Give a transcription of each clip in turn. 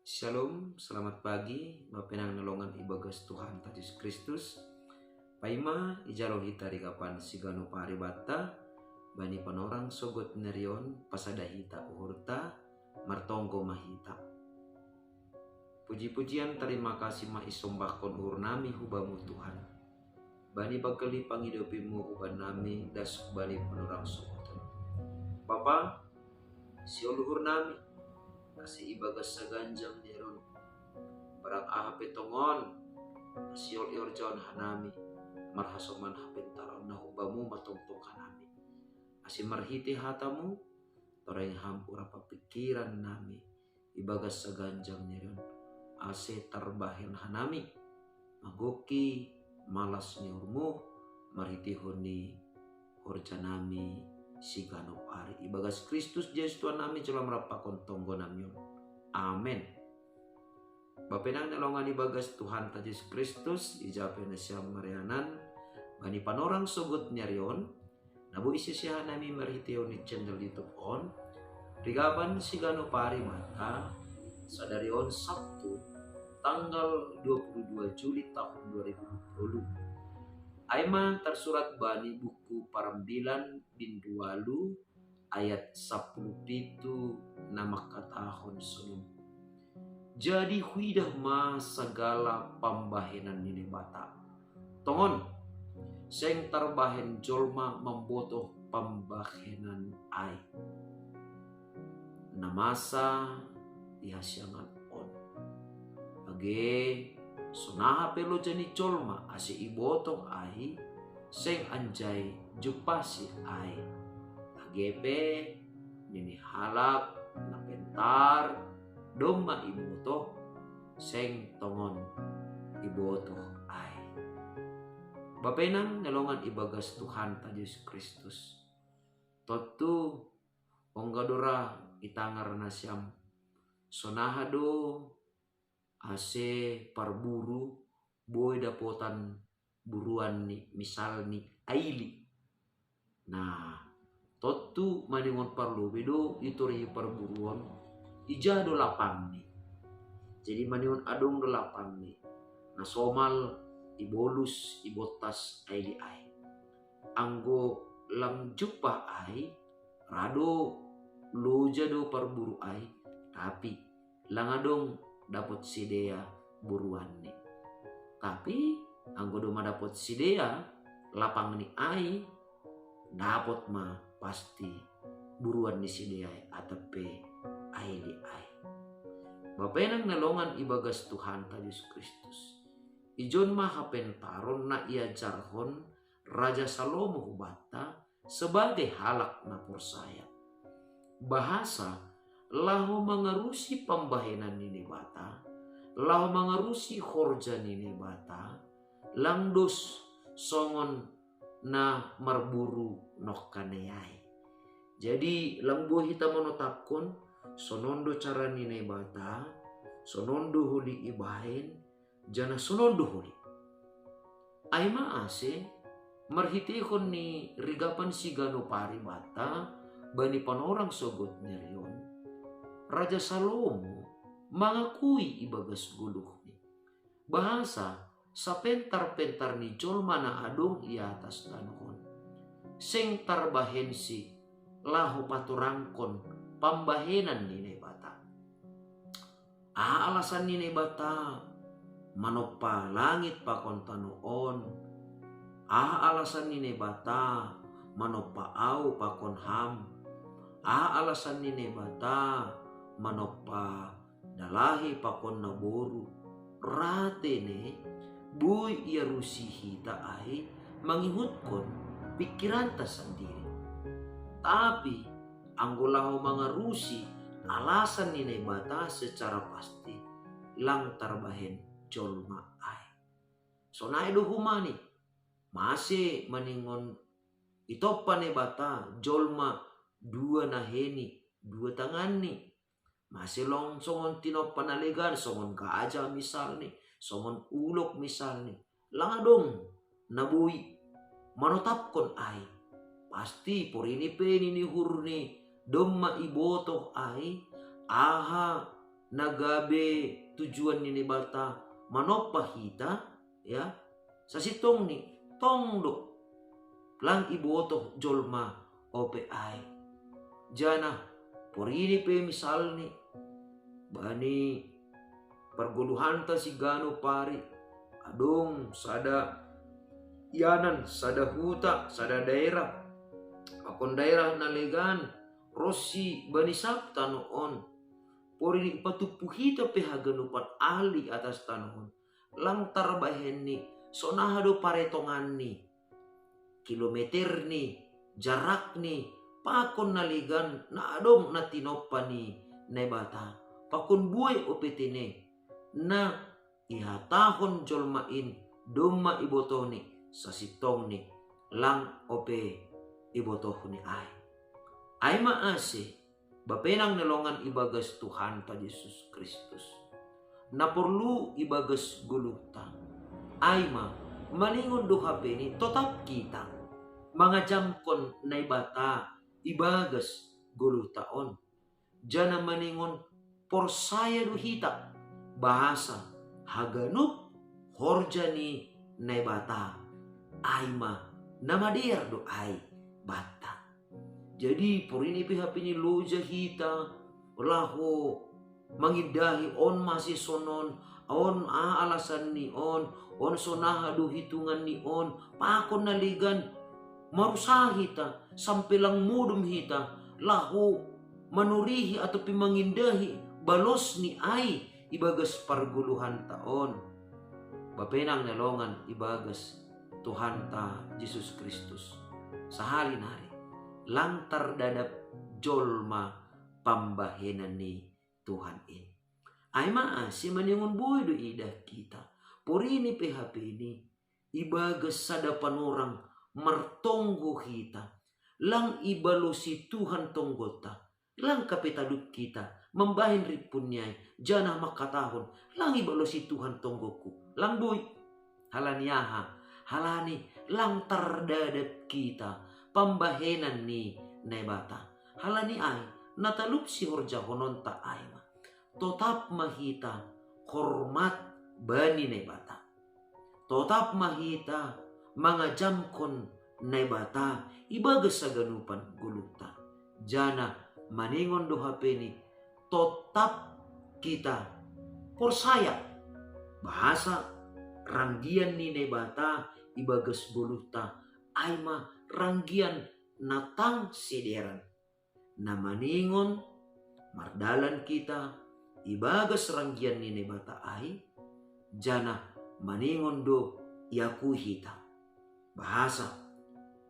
Shalom, selamat pagi, Bapenang nolongan ibagas Tuhan Yesus Kristus. Paima ijalo hita kapan sigano paribata, bani panorang sogot nerion pasada hita uhurta, martonggo mahita. Puji-pujian terima kasih ma isombakon uhur nami hubamu Tuhan. Bani bageli pangidopimu uban nami das bani panorang sogotan. Bapa, sioluhur nami, kasih ibagas saganjang deron barang ahape tongon siol ior jawan hanami marhasoman hapentaron na hubamu matongtong hanami asih marhiti hatamu toreng hampura papikiran nami ibagas saganjang deron ase tarbahen hanami magoki malas niurmu marhiti honi horjanami sigano ari ibagas Kristus Yesus Tuhan nami cula merapakon tonggo namyon. Amen. Bapenang nalongan ibagas Tuhan Yesus Kristus ijapen siam marianan bani panorang sogut nyarion nabu isisihan nami marhiteo ni channel YouTube on rigaban sigano pari mata sadarion Sabtu tanggal 22 Juli tahun 2020. Aiman tersurat bani buku Parambilan bin Dualu ayat 10 pitu nama katahon sunum. Jadi huidah ma segala pambahenan nini bata. Tongon, seng terbahen jolma membotoh pambahenan ai. Namasa dihasyangan on. Age sunaha pelo jani colma ase ibotong ai seng anjay jupasi ai tagepe nini halak na pentar domma iboto seng tongon iboto ai. Bapenang nalongan ibagas Tuhan Yesus Kristus totu onggadora itangar nasyam sonaha do ase parburu boy dapotan buruan ni misal ni aili. Nah, totu maningon parlu bedo itori perburuan ija do lapang ni. Jadi maningon adong do lapang ni. Nah somal ibolus ibotas aili ai. Anggo lang jupa ai rado loja do parburu ai tapi langadong dapat sidea buruan ni. Tapi anggo doma dapat sidea lapang ni ai dapat ma pasti buruan ni sidea atape ai di ai. Bapenang nalongan ibagas Tuhan Yesus Kristus. Ijon ma hapentaron na ia jarhon Raja Salomo hubata sebagai halak na persaya. Bahasa lahu mengerusi pembahenan nini bata, lahu mengerusi horja nini bata, langdos songon na marburu nok kaneyai. Jadi lambu hita menotapkon sonondo cara nini bata, sonondo huli ibahin, jana sonondo huli. Aima ase marhitikon ni rigapan sigano pari bata, bani panorang sogot nyerion. Raja Salomo mengakui ibagas guluh ni. Bahasa sa pentar-pentar ni jolma na adong i atas danon. Seng tarbahensi lahu paturangkon pambahenan ni bata. Alasan ni bata manopa langit pakon tanoon. Alasan ni bata manopa au pakon ham. Alasan ni bata manopa dalahi pakon naboru rate ne buy ia rusihi taai mangihutkon pikiran ta sendiri. Tapi anggolahu mangarusi alasan ni bata secara pasti lang tarbahen jolma ai. So naido humani masih maningon itopa ne bata jolma dua naheni dua tangan ni. Masih long songon tino panalegan songon gajah misal nih, songon ulok misal nih. Langadong nabui manotapkon ai. Pasti porini peni ni hurni domma ibotoh ai aha nagabe tujuan ni bata manopah hita ya sasitong ni tongdo lang iboto jolma OPI jana porini pe misal ni bani perguluhan ta si gano pari adong sada yanan sada huta sada daerah akon daerah nalegan Rossi bani sabta noon porini ipatupuhita pe haganupan ahli atas tanahon lang tarbahen ni sonahado paretongan ni kilometer ni jarak ni pakon naligan na adong na tinopa ni nebata pakon buhay opetine na ihatahon jolmain doma ibotoni sa sitong ni lang ope ibotoh ni ay maasi bapenang nalongan ibagas Tuhan ta Yesus Kristus na perlu ibagas guluta ay maningon duha ni totap kita mga jamkon na ibata ibagas gulutaon jana maningon porsaya duhita bahasa haganup horjani na ibata ay namadir do ay bata jadi porini pihapini loja hita laho mangidahi on masih sonon on alasan ni on sonahado hitungan ni on pakon naligan marusaha hita sampai lang mudum hita laho manurihi atau pimangindahi balos ni ay ibagas parguluhan taon bapenang nalongan ibagas Tuhan ta Yesus Kristus sahari-hari lantar dadap jolma pambahenan ni Tuhan ini. Ay maasi maningon buhay do idah kita. Porini PHP ini ibagas sadapan orang martonggo kita. Lang ibalo si Tuhan tonggota. Lang kapitaduk kita membahin ripunyay janah makatahon. Lang ibalo si Tuhan tonggoku. Lang buy halaniyaha halani lang tardadap kita. Pambahenan ni nebata halani ay natalup si horja honon ta ay totap mahita hormat bani nebata totap mahita mga jamkon nebata ibagas sa ganupan gulutan jana maningon doha peni totap kita porsaya bahasa ranggian ni nebata ibagas guluta ay ranggian natang sideran na maningon mardalan kita ibagas ranggian ni nebata ay jana maningon do yaku hita bahasa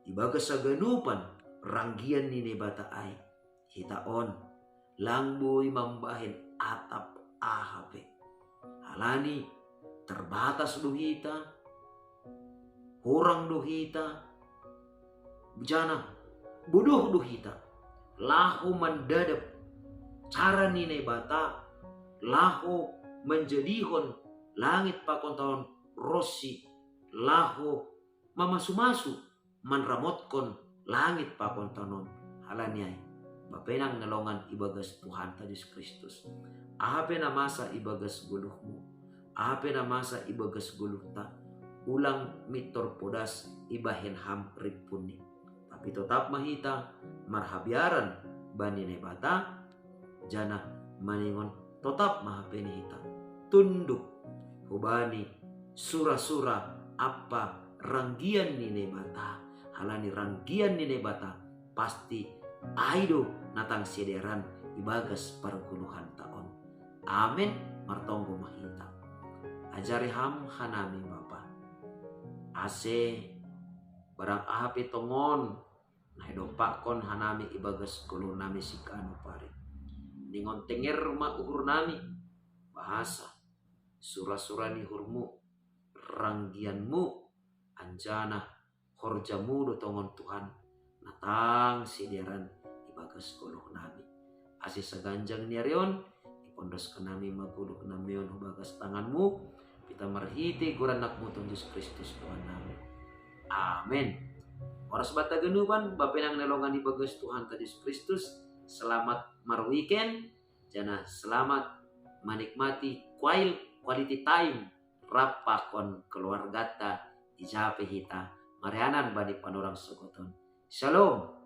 ibagas sa ganupan ranggian ni nebata ay hitaon langboy mambahin atap ahape halani terbatas do hita hurang do hita jana bodoh do hita lahu mandadap cara ni nebata lahu menjadihon langit pakon tahun Rossi lahu mamasumasu manramotkon langit pakon tahun halaniay bapenang nalongan ibagas Tuhan ta Yesus Kristus ahape na masa ibagas guluhmu ahape na masa ibagas guluhta ulang mitor podas ibahin ham ripuni tapi tetap mahita marhabiaran bani nebata jana maningon tetap mahapeni hita tunduk hubani sura-sura apa ranggian ni nebata halani ranggian ni nebata pasti aido natang sederan ibagas parguluhan taon amin martonggo mahita ajari ham hanami bapa ase barang ahapi tongon nah dopak kon hanami ibagas kulo nami sikano pare ningon tenger ma uhur nami bahasa sura-sura ni hurmu ranggianmu anjana horjamu do tongon Tuhan natang sideran ibagas kulo nami ase saganjang ni arion ipondos kanami maguluh namion hubagas tanganmu kita marhiti guranakmu Tuhan Yesus Kristus Tuhan nami amin. Oras bata genuban bapenang nelongan ibagas Tuhan ta Yesus Kristus selamat mar weekend jana selamat menikmati quality time rapa kon keluarga ta ijape hita marianan bani panorang sokoton. Shalom.